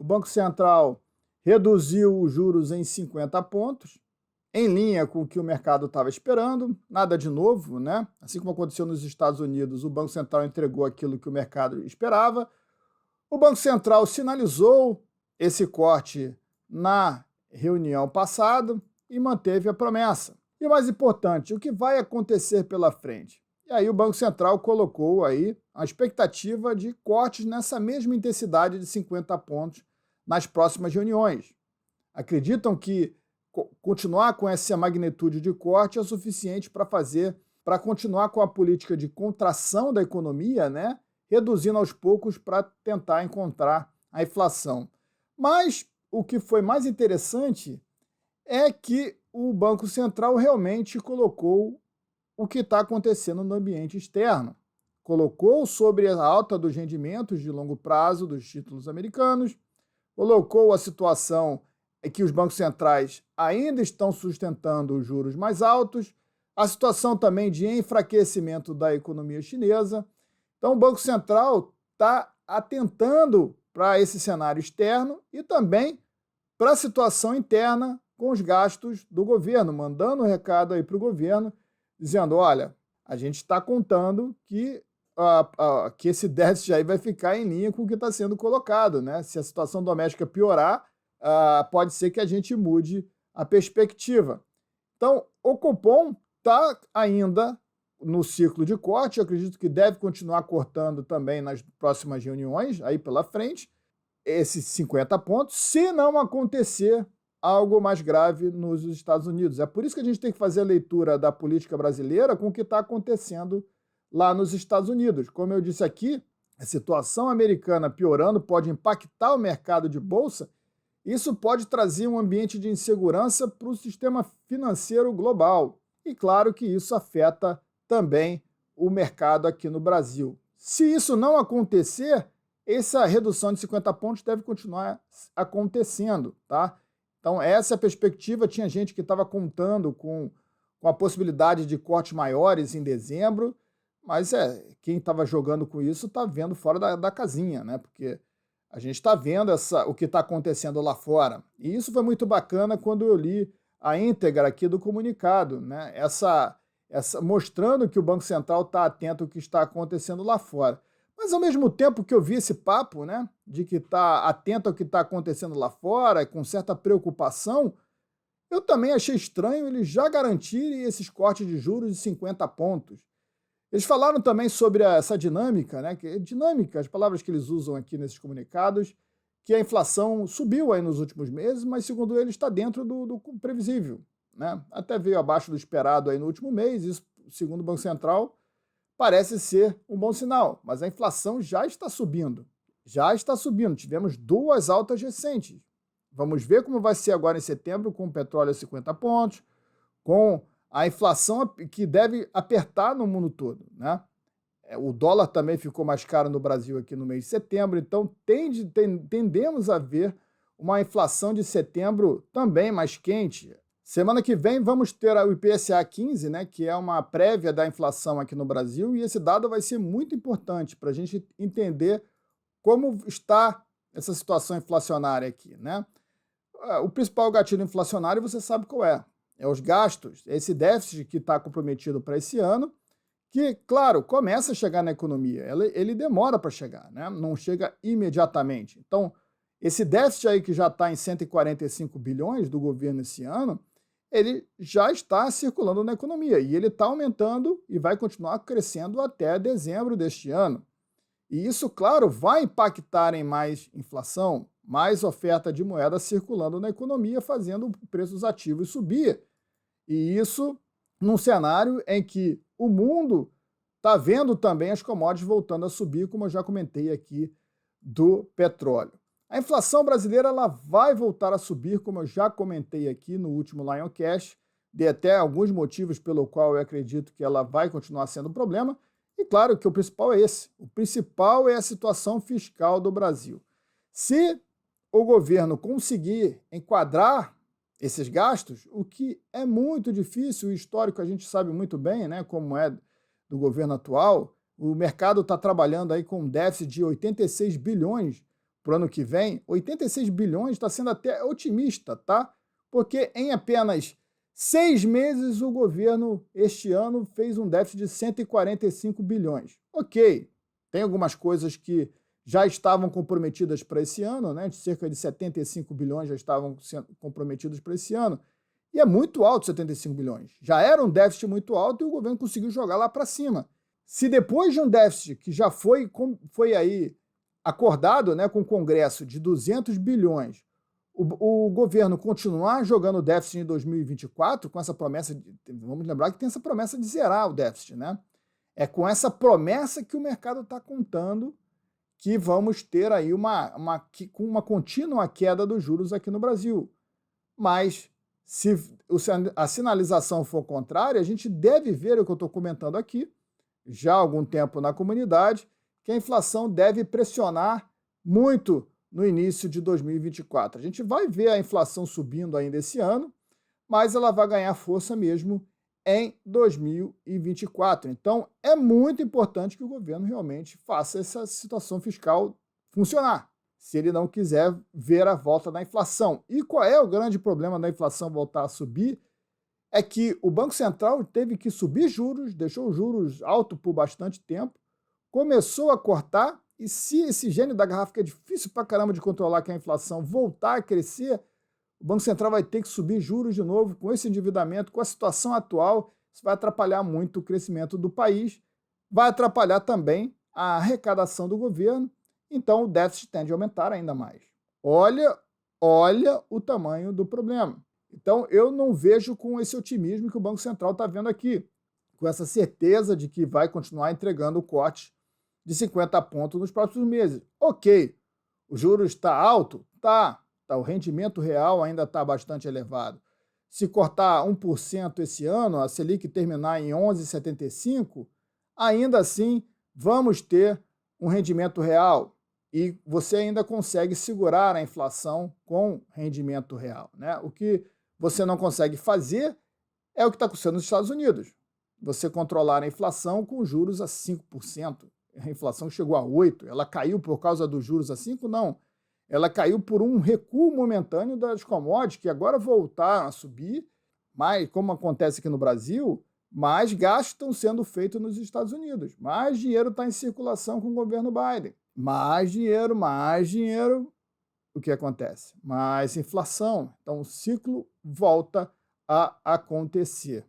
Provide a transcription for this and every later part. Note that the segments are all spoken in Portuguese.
Banco Central reduziu os juros em 50 pontos, em linha com o que o mercado estava esperando, nada de novo, né? Assim como aconteceu nos Estados Unidos, o Banco Central entregou aquilo que o mercado esperava. O Banco Central sinalizou esse corte na reunião passada e manteve a promessa. E o mais importante, o que vai acontecer pela frente? E aí o Banco Central colocou aí a expectativa de cortes nessa mesma intensidade de 50 pontos nas próximas reuniões. Acreditam que continuar com essa magnitude de corte é suficiente para continuar com a política de contração da economia, né? Reduzindo aos poucos para tentar encontrar a inflação. Mas o que foi mais interessante é que o Banco Central realmente colocou o que está acontecendo no ambiente externo. Colocou sobre a alta dos rendimentos de longo prazo dos títulos americanos, colocou a situação em que os bancos centrais ainda estão sustentando os juros mais altos, a situação também de enfraquecimento da economia chinesa. Então, o Banco Central está atentando para esse cenário externo e também para a situação interna com os gastos do governo, mandando um recado aí para o governo, dizendo, olha, a gente está contando que esse déficit aí vai ficar em linha com o que está sendo colocado, né? Se a situação doméstica piorar, pode ser que a gente mude a perspectiva. Então, o Copom está ainda no ciclo de corte, eu acredito que deve continuar cortando também nas próximas reuniões, aí pela frente, esses 50 pontos, se não acontecer algo mais grave nos Estados Unidos. É por isso que a gente tem que fazer a leitura da política brasileira com o que está acontecendo lá nos Estados Unidos. Como eu disse aqui, a situação americana piorando pode impactar o mercado de bolsa. Isso pode trazer um ambiente de insegurança para o sistema financeiro global. E claro que isso afeta também o mercado aqui no Brasil. Se isso não acontecer, essa redução de 50 pontos deve continuar acontecendo, tá? Então, essa é a perspectiva. Tinha gente que estava contando com a possibilidade de cortes maiores em dezembro, mas quem estava jogando com isso está vendo fora da casinha, né? Porque a gente está vendo o que está acontecendo lá fora. E isso foi muito bacana quando eu li a íntegra aqui do comunicado, né? Mostrando que o Banco Central está atento ao que está acontecendo lá fora. Mas, ao mesmo tempo que eu vi esse papo, né, de que está atento ao que está acontecendo lá fora, com certa preocupação, eu também achei estranho eles já garantirem esses cortes de juros de 50 pontos. Eles falaram também sobre essa dinâmica, né, as palavras que eles usam aqui nesses comunicados, que a inflação subiu aí nos últimos meses, mas, segundo eles, está dentro do previsível, né? Até veio abaixo do esperado aí no último mês, isso, segundo o Banco Central, parece ser um bom sinal, mas a inflação já está subindo. Já está subindo. Tivemos 2 altas recentes. Vamos ver como vai ser agora em setembro com o petróleo a 50 pontos, com a inflação que deve apertar no mundo todo, né? O dólar também ficou mais caro no Brasil aqui no mês de setembro, então tendemos a ver uma inflação de setembro também mais quente. Semana que vem vamos ter o IPCA 15, né, que é uma prévia da inflação aqui no Brasil, e esse dado vai ser muito importante para a gente entender como está essa situação inflacionária aqui, né? O principal gatilho inflacionário você sabe qual é. É os gastos, esse déficit que está comprometido para esse ano, que, claro, começa a chegar na economia. Ele demora para chegar, né? Não chega imediatamente. Então, esse déficit aí que já está em 145 bilhões do governo esse ano, ele já está circulando na economia e ele está aumentando e vai continuar crescendo até dezembro deste ano. E isso, claro, vai impactar em mais inflação, mais oferta de moeda circulando na economia, fazendo preços ativos subir. E isso num cenário em que o mundo está vendo também as commodities voltando a subir, como eu já comentei aqui do petróleo. A inflação brasileira ela vai voltar a subir, como eu já comentei aqui no último Lioncast, de até alguns motivos pelo qual eu acredito que ela vai continuar sendo um problema. E claro que o principal é esse. O principal é a situação fiscal do Brasil. Se o governo conseguir enquadrar esses gastos, o que é muito difícil, o histórico a gente sabe muito bem, né, como é do governo atual, o mercado está trabalhando aí com um déficit de 86 bilhões para o ano que vem, 86 bilhões está sendo até otimista, tá? Porque em apenas 6 meses o governo, este ano, fez um déficit de 145 bilhões. Ok, tem algumas coisas que já estavam comprometidas para esse ano, né? De cerca de 75 bilhões já estavam sendo comprometidos para esse ano. E é muito alto 75 bilhões. Já era um déficit muito alto e o governo conseguiu jogar lá para cima. Se depois de um déficit que já foi aí acordado, né, com o Congresso de 200 bilhões, o governo continuar jogando déficit em 2024, com essa promessa, vamos lembrar que tem essa promessa de zerar o déficit, né? É com essa promessa que o mercado está contando que vamos ter aí uma contínua queda dos juros aqui no Brasil. Mas se a sinalização for contrária, a gente deve ver o que eu estou comentando aqui, já há algum tempo na comunidade, que a inflação deve pressionar muito no início de 2024. A gente vai ver a inflação subindo ainda esse ano, mas ela vai ganhar força mesmo em 2024. Então, é muito importante que o governo realmente faça essa situação fiscal funcionar, se ele não quiser ver a volta da inflação. E qual é o grande problema da inflação voltar a subir? É que o Banco Central teve que subir juros, deixou os juros altos por bastante tempo, começou a cortar, e se esse gênio da garrafa, que é difícil pra caramba de controlar, que é a inflação, voltar a crescer, o Banco Central vai ter que subir juros de novo com esse endividamento, com a situação atual. Isso vai atrapalhar muito o crescimento do país, vai atrapalhar também a arrecadação do governo, então o déficit tende a aumentar ainda mais. Olha o tamanho do problema. Então eu não vejo com esse otimismo que o Banco Central está vendo aqui, com essa certeza de que vai continuar entregando o corte de 50 pontos nos próximos meses. Ok, o juros está alto? Tá. O rendimento real ainda está bastante elevado. Se cortar 1% esse ano, a Selic terminar em 11,75, ainda assim vamos ter um rendimento real e você ainda consegue segurar a inflação com rendimento real, né? O que você não consegue fazer é o que está acontecendo nos Estados Unidos. Você controlar a inflação com juros a 5%. A inflação chegou a 8%. Ela caiu por causa dos juros a 5%? Não. Ela caiu por um recuo momentâneo das commodities, que agora voltaram a subir, mas, como acontece aqui no Brasil, mais gastos estão sendo feitos nos Estados Unidos. Mais dinheiro está em circulação com o governo Biden. Mais dinheiro. O que acontece? Mais inflação. Então, o ciclo volta a acontecer.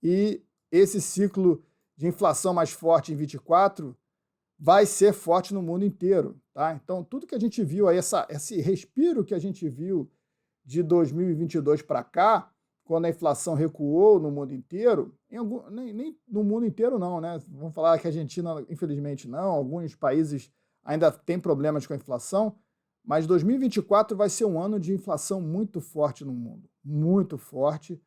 E esse ciclo de inflação mais forte em 24 vai ser forte no mundo inteiro, tá? Então, tudo que a gente viu aí, esse respiro que a gente viu de 2022 para cá, quando a inflação recuou no mundo inteiro, nem no mundo inteiro não, né? Vamos falar que a Argentina, infelizmente, não, alguns países ainda têm problemas com a inflação, mas 2024 vai ser um ano de inflação muito forte no mundo, muito forte.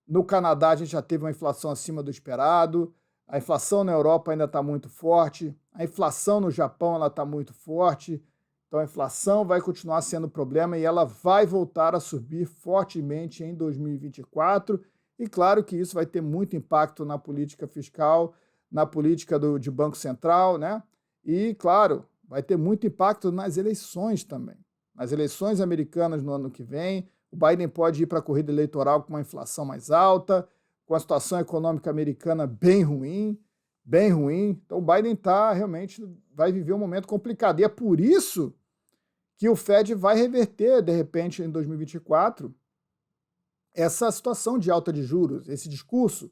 No Canadá, a gente já teve uma inflação acima do esperado. A inflação na Europa ainda está muito forte. A inflação no Japão está muito forte. Então, a inflação vai continuar sendo problema e ela vai voltar a subir fortemente em 2024. E claro que isso vai ter muito impacto na política fiscal, na política de Banco Central, né? E, claro, vai ter muito impacto nas eleições também. Nas eleições americanas no ano que vem, o Biden pode ir para a corrida eleitoral com uma inflação mais alta, com a situação econômica americana bem ruim. Então o Biden realmente vai viver um momento complicado. E é por isso que o Fed vai reverter, de repente, em 2024, essa situação de alta de juros, esse discurso.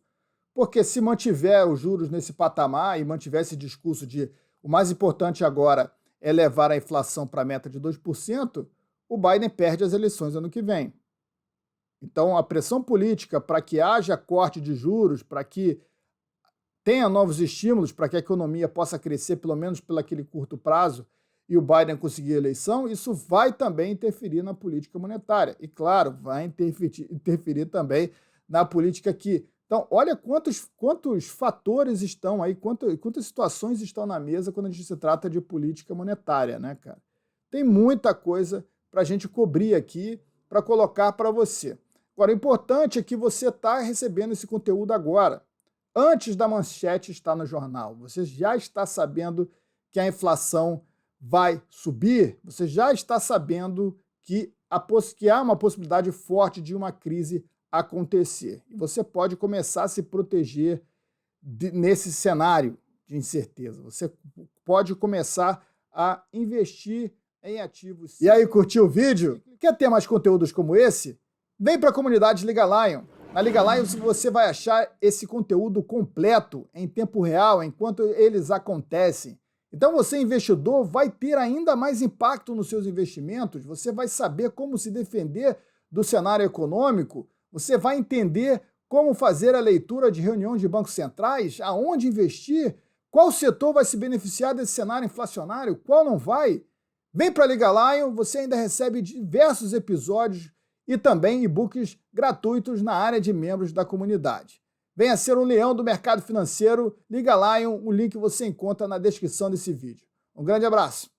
Porque se mantiver os juros nesse patamar e mantiver esse discurso de o mais importante agora é levar a inflação para a meta de 2%, o Biden perde as eleições ano que vem. Então, a pressão política para que haja corte de juros, para que tenha novos estímulos, para que a economia possa crescer, pelo menos pelo aquele curto prazo, e o Biden conseguir a eleição, isso vai também interferir na política monetária. E, claro, vai interferir também na política aqui. Então, olha quantos fatores estão aí, quantas situações estão na mesa quando a gente se trata de política monetária, né, cara? Tem muita coisa para a gente cobrir aqui, para colocar para você. Agora, o importante é que você está recebendo esse conteúdo agora, antes da manchete estar no jornal. Você já está sabendo que a inflação vai subir, você já está sabendo que há uma possibilidade forte de uma crise acontecer. E você pode começar a se proteger nesse cenário de incerteza. Você pode começar a investir em ativos. E aí, curtiu o vídeo? Quer ter mais conteúdos como esse? Vem para a comunidade Liga Lion. Na Liga Lion você vai achar esse conteúdo completo, em tempo real, enquanto eles acontecem. Então você, investidor, vai ter ainda mais impacto nos seus investimentos, você vai saber como se defender do cenário econômico, você vai entender como fazer a leitura de reuniões de bancos centrais, aonde investir, qual setor vai se beneficiar desse cenário inflacionário, qual não vai. Vem para a Liga Lion, você ainda recebe diversos episódios e também e-books gratuitos na área de membros da comunidade. Venha ser um leão do mercado financeiro, Liga Lion, o link você encontra na descrição desse vídeo. Um grande abraço!